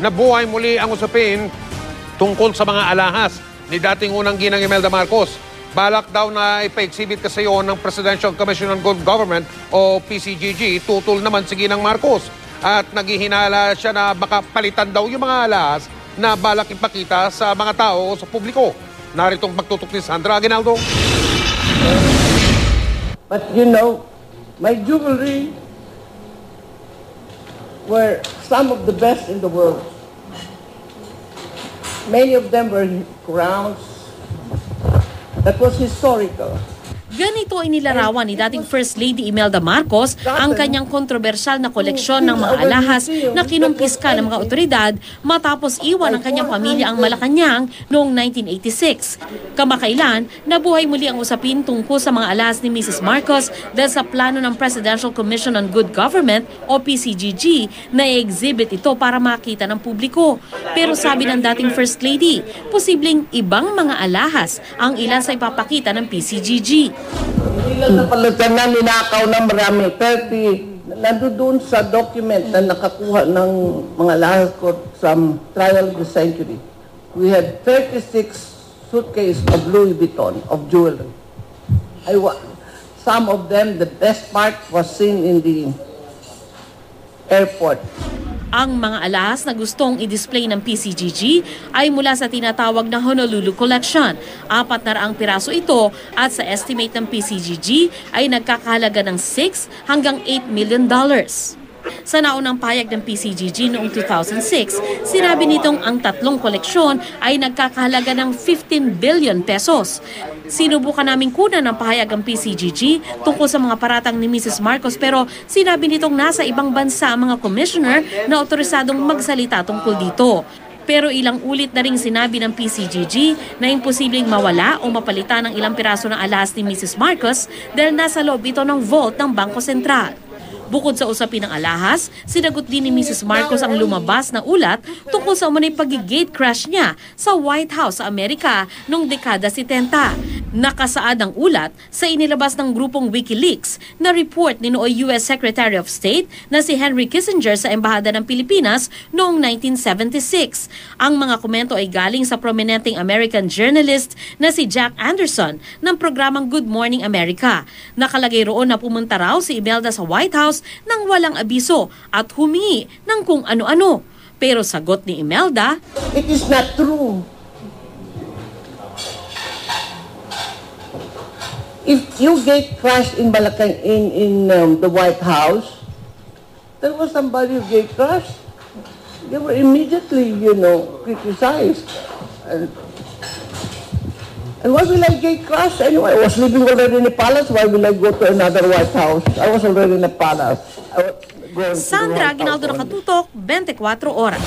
nabuhay muli ang usapin tungkol sa mga alahas ni dating unang ginang Imelda Marcos. Balak daw na ipa-exhibit kasi yon ng Presidential Commission on Good Government o PCGG, tutol naman si Ginang Marcos. At naghihinala siya na baka palitan daw yung mga alahas na balak ipakita sa mga tao o sa publiko. Naritong pagtutok ni Sandra Aguinaldo. But you know, my jewelry were some of the best in the world. Many of them were crowns. That was historical. Ganito ay nilarawan ni dating First Lady Imelda Marcos ang kanyang kontrobersyal na koleksyon ng mga alahas na kinumpiska ng mga otoridad matapos iwan ng kanyang pamilya ang Malacanang noong 1986. Kamakailan, nabuhay muli ang usapin tungkol sa mga alahas ni Mrs. Marcos dahil sa plano ng Presidential Commission on Good Government o PCGG na i-exhibit ito para makita ng publiko. Pero sabi ng dating First Lady, posibleng ibang mga alahas ang ilan sa ipapakita ng PCGG. Hindi lang napalitan na ninakaw na marami. 30, nandoon sa document na nakakuha ng mga lahas ko sa trial of the century. We had 36 suitcases of Louis Vuitton, of jewelry. Some of them, the best part was seen in the airport. Ang mga alahas na gustong i-display ng PCGG ay mula sa tinatawag na Honolulu Collection. 400 piraso ito at sa estimate ng PCGG ay nagkakahalaga ng $6 hanggang $8 million. Sa naunang payag ng PCGG noong 2006, sinabi nitong ang tatlong koleksyon ay nagkakahalaga ng 15 billion pesos. Sinubukan naming kunan ng pahayag ang PCGG tungkol sa mga paratang ni Mrs. Marcos pero sinabi nitong nasa ibang bansa ang mga commissioner na otorisadong magsalita tungkol dito. Pero ilang ulit na ring sinabi ng PCGG na imposibleng mawala o mapalitan ng ilang piraso ng alahas ni Mrs. Marcos dahil nasa loob ito ng vault ng Bangko Sentral. Bukod sa usapin ng alahas, sinagot din ni Mrs. Marcos ang lumabas na ulat tungkol sa umunay pag-gate crash niya sa White House sa Amerika noong dekada 70. Nakasaad ang ulat sa inilabas ng grupong WikiLeaks na report ni nooy US Secretary of State na si Henry Kissinger sa Embahada ng Pilipinas noong 1976. Ang mga komento ay galing sa prominenteng American journalist na si Jack Anderson ng programang Good Morning America. Nakalagay roon na pumunta raw si Imelda sa White House nang walang abiso at humingi ng kung ano-ano. Pero sagot ni Imelda, "It is not true. If you get crashed in Malacanang in the White House, there was somebody who get crashed. They were immediately, criticized. And why will I get crashed anyway? I was living already in the palace. Why will I go to another White House? I was already in the palace. Sandra Aguinaldo, Nakatutok, 24 Oras.